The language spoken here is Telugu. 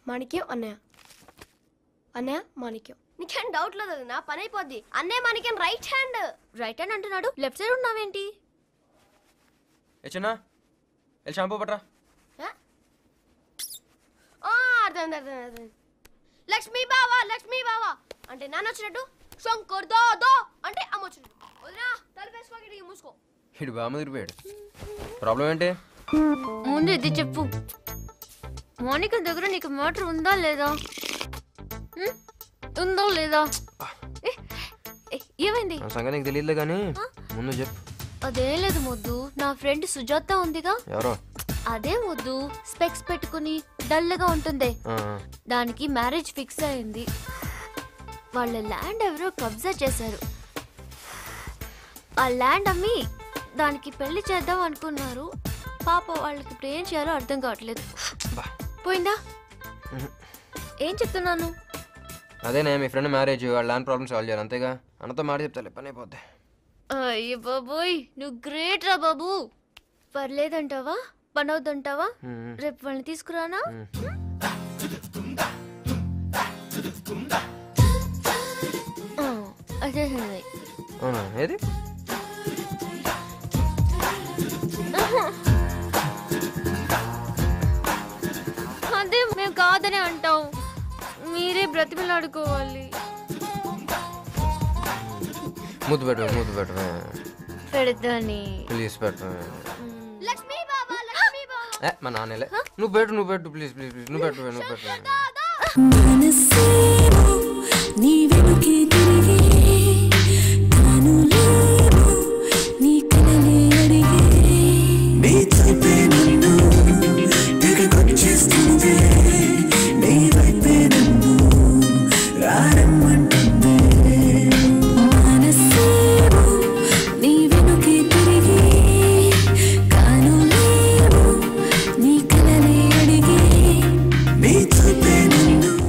మాణిక్యం అన్నయ్య. అన్నయ్య మాణిక్యం. నీకేం డౌట్ లేదు, నా పని అయిపోద్ది. అన్నయ్య మాణిక్యం రైట్ హ్యాండ్. రైట్ హ్యాండ్ అంటున్నాడు, లెఫ్ట్ సైడ్ ఉన్నావేంటి? చిన్న షాంపూ పట్రా. అర్థం. లక్ష్మీ బావా లక్ష్మీ బావా అంటే నాన్న వచ్చినట్టు, శంకర్ దో దో అంటే అమ్మ వచ్చినట్టు. వదినా తలపేసుకో, మూసుకో. ఇటు బాగా ముదిరిపోయాడు. ప్రాబ్లం ఏంటి? ముందు ఇది చెప్పు, మౌనిక దగ్గర నీకు మ్యాటర్ ఉందా లేదా? ఉందో లేదా? ఏమైంది? సంగతి నీకు తెలియదులే కానీ ముందు చెప్పు. అదేం లేదు మొద్దు, నా ఫ్రెండ్ సుజాత ఉందిగా. ఎవరో? అదే మొద్దు, స్పెక్స్ పెట్టుకుని డల్గా ఉంటుంది. దానికి మ్యారేజ్ ఫిక్స్ అయింది. వాళ్ళ ల్యాండ్ ఎవరో కబ్జా చేశారు. ఆ ల్యాండ్ అమ్మి దానికి పెళ్లి చేద్దాం అనుకున్నారు. పాప వాళ్ళకి ఇప్పుడు ఏం చేయాలో అర్థం కావట్లేదు. పోయిందా? ఏం చెప్తున్నాను? అదేనే మీ ఫ్రెండ్ మ్యారేజ్, వాళ్ళ ల్యాండ్ ప్రాబ్లమ్ సాల్వ్ చేయాలి అంతేగా. అన్నతో మాట చెప్తాలే, పని అయిపోద్ది. అయ్యో బాబోయ్, నువ్వు గ్రేట్ రా బాబు. పర్లేదంటావా? పని అవుతుంటావా? రేపు వాళ్ళని తీసుకురానా? అదే ఏది? అదే మేము కాదని అంటాం, మీరే బ్రతిమలాడుకోవాలి. ముద్దు పెట్టు పెడతాని ప్లీజ్ పెట్టు. లక్ష్మీ బాబా లక్ష్మీ బాబా మా నాన్నలే. నువ్వు పెట్టు ప్లీజ్ నువ్వు పెట్టు. మనసేమో నీ వెనుకే